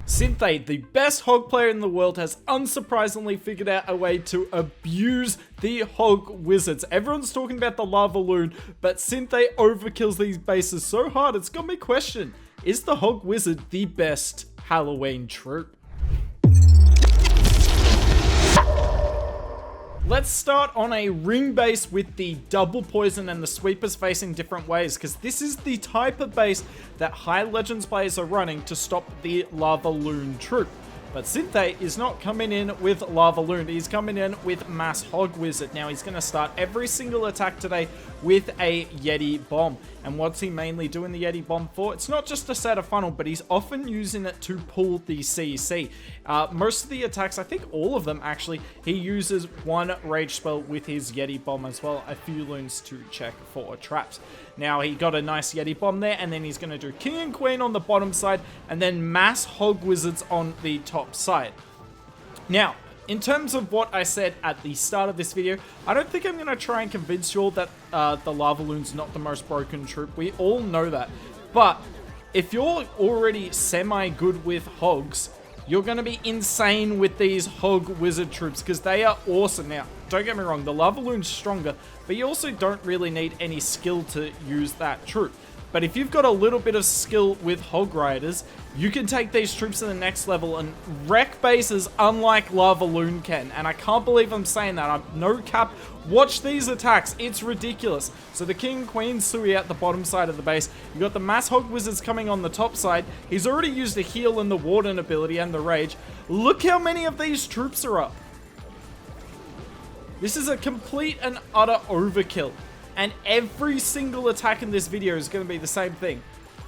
Synthe, the best Hog player in the world, has unsurprisingly figured out a way to abuse the Hog Wizards. Everyone's talking about the Lavaloon, but Synthe overkills these bases so hard it's got me question, is the Hog Wizard the best Halloween troop? Let's start on a ring base with the double poison and the sweepers facing different ways, because this is the type of base that high legends players are running to stop the Lavaloon troop. But Synthe is not coming in with Lavaloon, he's coming in with Mass Hog Wizard. Now he's going to start every single attack today with a Yeti Bomb. And what's he mainly doing the Yeti Bomb for? It's not just to set a funnel, but he's often using it to pull the CC. Most of the attacks, I think all of them actually, he uses one rage spell with his Yeti Bomb as well, a few loons to check for traps. Now he got a nice Yeti Bomb there, and then he's going to do King and Queen on the bottom side, and then Mass Hog Wizards on the top side. Now, in terms of what I said at the start of this video, I don't think I'm going to try and convince you all that the Lavaloon's not the most broken troop. We all know that. But if you're already semi-good with hogs, you're going to be insane with these Hog Wizard troops because they are awesome. Now, don't get me wrong, the Lavaloon's stronger, but you also don't really need any skill to use that troop. But if you've got a little bit of skill with Hog Riders, you can take these troops to the next level and wreck bases unlike Lavaloon can. And I can't believe I'm saying that. I'm no cap. Watch these attacks. It's ridiculous. So the King Queen Sui at the bottom side of the base. You got the Mass Hog Wizards coming on the top side. He's already used the heal and the Warden ability and the Rage. Look how many of these troops are up. This is a complete and utter overkill. And every single attack in this video is going to be the same thing.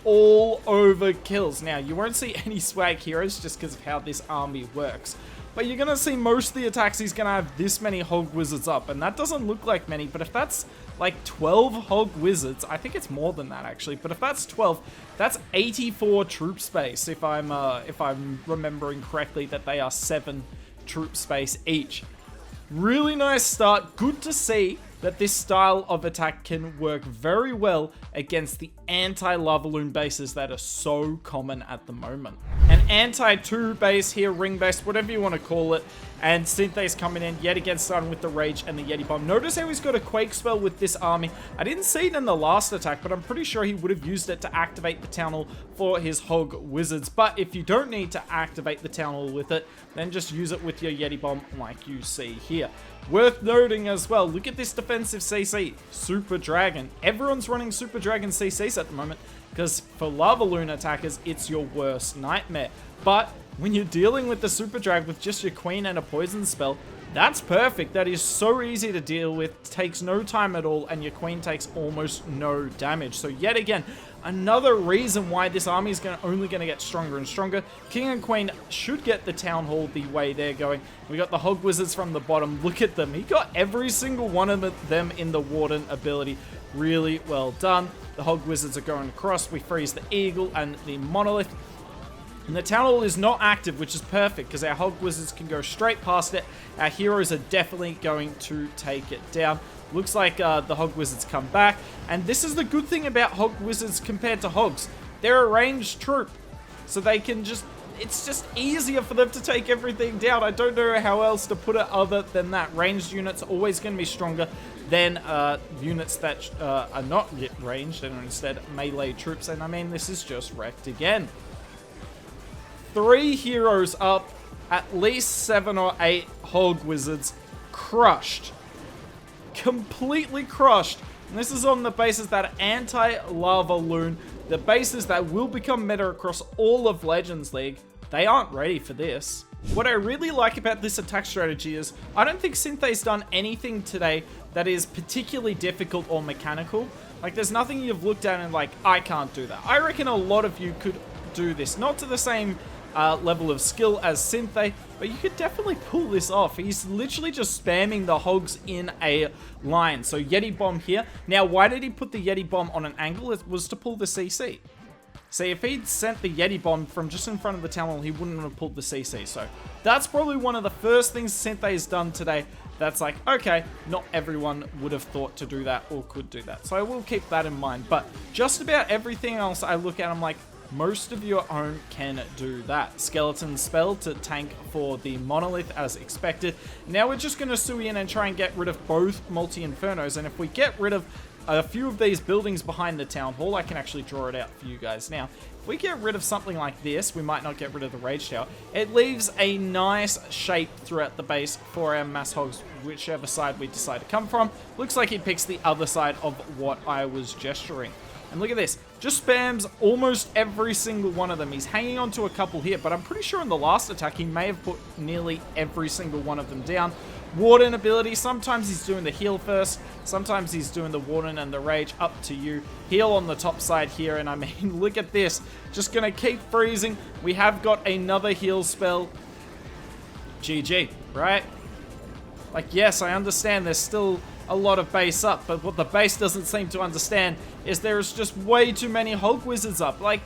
All overkills. Now, you won't see any swag heroes just because of how this army works. But you're going to see most of the attacks he's going to have this many Hog Wizards up. And that doesn't look like many, but if that's like 12 Hog Wizards, I think it's more than that actually. But if that's 12, that's 84 troop space. If I'm remembering correctly that they are 7 troop space each. Really nice start. Good to see that this style of attack can work very well against the anti-Lavaloon bases that are so common at the moment. An anti-2 base here, ring base, whatever you want to call it, and Synthe's coming in yet again, starting with the Rage and the Yeti Bomb. Notice how he's got a Quake spell with this army. I didn't see it in the last attack, but I'm pretty sure he would have used it to activate the Town Hall for his Hog Wizards. But if you don't need to activate the Town Hall with it, then just use it with your Yeti Bomb like you see here. Worth noting as well, look at this defensive CC, Super Dragon. Everyone's running Super Dragon CCs at the moment because for Lavaloon attackers, it's your worst nightmare. But when you're dealing with the Super Drag with just your Queen and a poison spell, that's perfect. That is so easy to deal with, takes no time at all, and your Queen takes almost no damage. So yet again, another reason why this army is only going to get stronger and stronger. King and Queen should get the Town Hall the way they're going. We got the Hog Wizards from the bottom. Look at them. He got every single one of them in the Warden ability. Really well done. The Hog Wizards are going across. We freeze the Eagle and the Monolith. And the Town Hall is not active, which is perfect because our Hog Wizards can go straight past it. Our heroes are definitely going to take it down. Looks like the Hog Wizards come back. And this is the good thing about Hog Wizards compared to Hogs. They're a ranged troop. So they can just... It's just easier for them to take everything down. I don't know how else to put it other than that. Ranged units are always going to be stronger than units that are not yet ranged and are instead melee troops. And I mean, this is just wrecked again. 3 heroes up, at least 7 or 8 Hog Wizards crushed. Completely crushed. And this is on the bases that are anti-Lavaloon, the bases that will become meta across all of Legends League. They aren't ready for this. What I really like about this attack strategy is I don't think Synthe's done anything today that is particularly difficult or mechanical. Like, there's nothing you've looked at and like, I can't do that. I reckon a lot of you could do this. Not to the same level of skill as Synthe, but you could definitely pull this off. He's literally just spamming the hogs in a line. So Yeti Bomb here. Now, why did he put the Yeti Bomb on an angle? It was to pull the CC. See, if he'd sent the Yeti Bomb from just in front of the Town Hall, he wouldn't have pulled the CC. So that's probably one of the first things Synthe has done today that's like, okay, not everyone would have thought to do that or could do that. So I will keep that in mind. But just about everything else I look at, I'm like, most of you at home can do that. Skeleton spell to tank for the monolith as expected. Now we're just going to sui in and try and get rid of both multi-infernos, and if we get rid of a few of these buildings behind the town hall, I can actually draw it out for you guys now. If we get rid of something like this, we might not get rid of the rage tower. It leaves a nice shape throughout the base for our mass hogs, whichever side we decide to come from. Looks like he picks the other side of what I was gesturing. And look at this, just spams almost every single one of them. He's hanging on to a couple here, but I'm pretty sure in the last attack he may have put nearly every single one of them down. Warden ability, sometimes he's doing the heal first, sometimes he's doing the Warden and the Rage, up to you. Heal on the top side here, and I mean, look at this. Just gonna keep freezing. We have got another heal spell. GG, right? Like, yes, I understand there's still a lot of base up, but what the base doesn't seem to understand is there's just way too many Hog Wizards up. Like,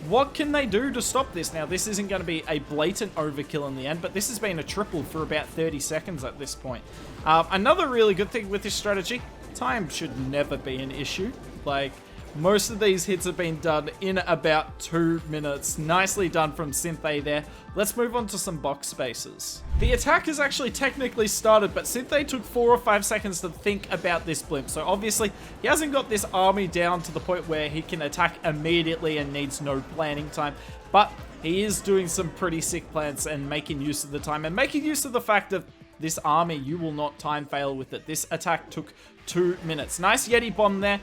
what can they do to stop this? Now, this isn't going to be a blatant overkill in the end, but this has been a triple for about 30 seconds at this point. Another really good thing with this strategy, time should never be an issue. Like, most of these hits have been done in about 2 minutes. Nicely done from Synthe there. Let's move on to some box spaces. The attack has actually technically started, but Synthe took 4 or 5 seconds to think about this blimp. So obviously, he hasn't got this army down to the point where he can attack immediately and needs no planning time. But he is doing some pretty sick plans and making use of the time and making use of the fact that this army, you will not time fail with it. This attack took 2 minutes. Nice Yeti bomb there.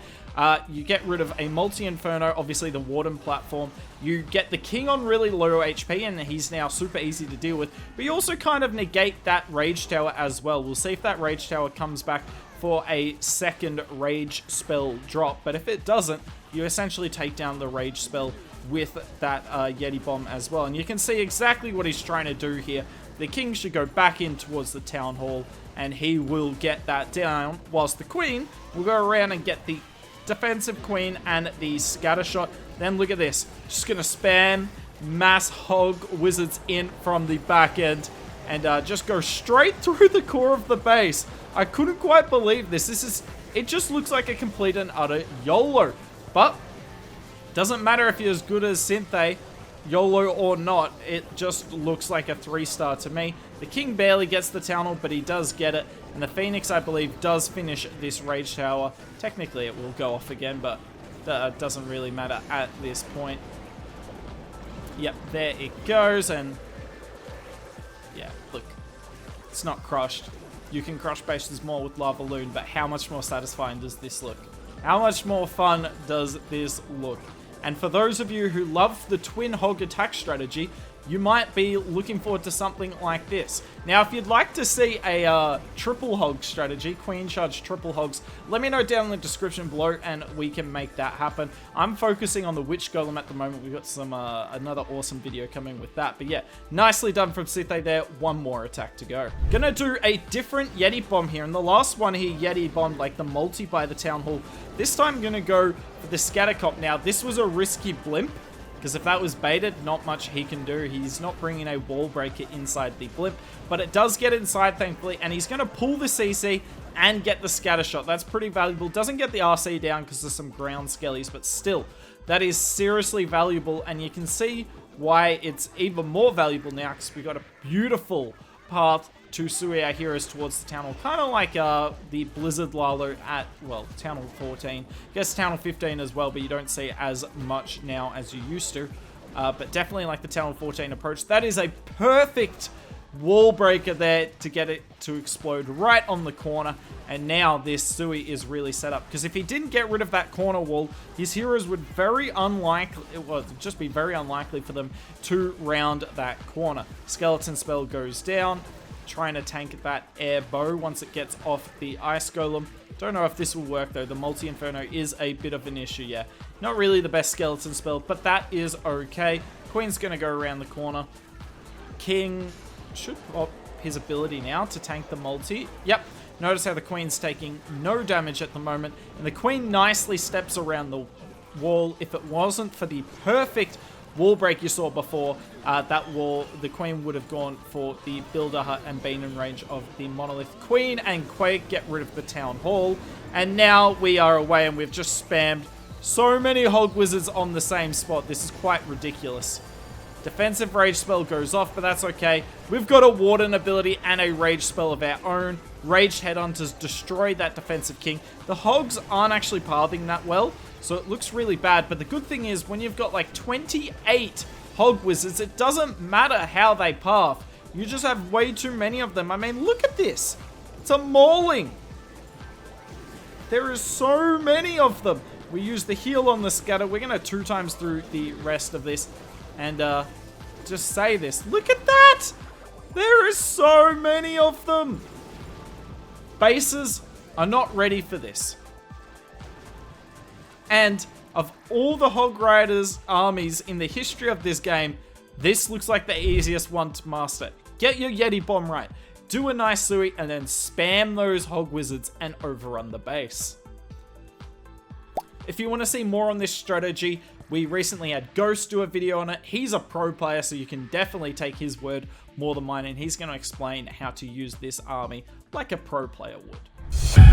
You get rid of a multi-inferno, obviously the Warden platform. You get the king on really low HP, and he's now super easy to deal with. But you also kind of negate that rage tower as well. We'll see if that rage tower comes back for a second rage spell drop. But if it doesn't, you essentially take down the rage spell with that Yeti bomb as well. And you can see exactly what he's trying to do here. The king should go back in towards the town hall, and he will get that down, whilst the queen will go around and get the defensive queen and the scatter shot. Then look at this, just gonna spam mass hog wizards in from the back end and just go straight through the core of the base. I couldn't quite believe this. It just looks like a complete and utter YOLO. But doesn't matter if you're as good as Synthe, YOLO or not, it just looks like a 3-star to me. The king barely gets the town hall, but he does get it. And the Phoenix, I believe, does finish this rage tower. Technically, it will go off again, but that doesn't really matter at this point. Yep, there it goes. And yeah, look, it's not crushed. You can crush bases more with Lavaloon, but how much more satisfying does this look? How much more fun does this look? And for those of you who love the twin hog attack strategy, you might be looking forward to something like this. Now, if you'd like to see a triple hog strategy, queen charge triple hogs, let me know down in the description below and we can make that happen. I'm focusing on the witch golem at the moment. We've got some another awesome video coming with that. But yeah, nicely done from Synthe there. One more attack to go. Gonna do a different Yeti bomb here. In the last one, he Yeti bombed like the multi by the town hall. This time, I'm gonna go for the scattercop. Now, this was a risky blimp, because if that was baited, not much he can do. He's not bringing a wall breaker inside the blimp, but it does get inside, thankfully, and he's going to pull the CC and get the scatter shot. That's pretty valuable. Doesn't get the RC down because there's some ground skellies, but still, that is seriously valuable, and you can see why it's even more valuable now, because we've got a beautiful path to sui our heroes towards the town hall. Kind of like the Blizzard Lalo at, well, town hall 14. I guess town hall 15 as well, but you don't see as much now as you used to. But definitely like the town hall 14 approach. That is a perfect wall breaker there to get it to explode right on the corner. And now this sui is really set up, because if he didn't get rid of that corner wall, his heroes would very unlikely, it would just be very unlikely for them to round that corner. Skeleton spell goes down, trying to tank that air bow once it gets off the ice golem. Don't know if this will work though. The multi-inferno is a bit of an issue, yeah. Not really the best skeleton spell, but that is okay. Queen's gonna go around the corner. King should pop his ability now to tank the multi. Yep. Notice how the queen's taking no damage at the moment, and the queen nicely steps around the wall. If it wasn't for the perfect wall break you saw before, that wall, the queen would have gone for the builder hut and been in range of the monolith. Queen and Quake get rid of the town hall, and now we are away, and we've just spammed So many Hog Wizards on the same spot. This is quite ridiculous. Defensive rage spell goes off, but that's okay. We've got a Warden ability and a rage spell of our own. Raged Headhunters destroy that defensive king. The Hogs aren't actually pathing that well, so it looks really bad. But the good thing is, when you've got like 28 Hog Wizards, it doesn't matter how they path. You just have way too many of them. I mean, look at this. It's a mauling. There is so many of them. We use the heal on the scatter. We're going to 2 times through the rest of this. And just say this. Look at that! There is so many of them. Bases are not ready for this. And of all the Hog Riders armies in the history of this game, this looks like the easiest one to master. Get your Yeti Bomb right. Do a nice Sui and then spam those Hog Wizards and overrun the base. If you want to see more on this strategy, we recently had Ghost do a video on it. He's a pro player, so you can definitely take his word more than mine, and he's going to explain how to use this army like a pro player would.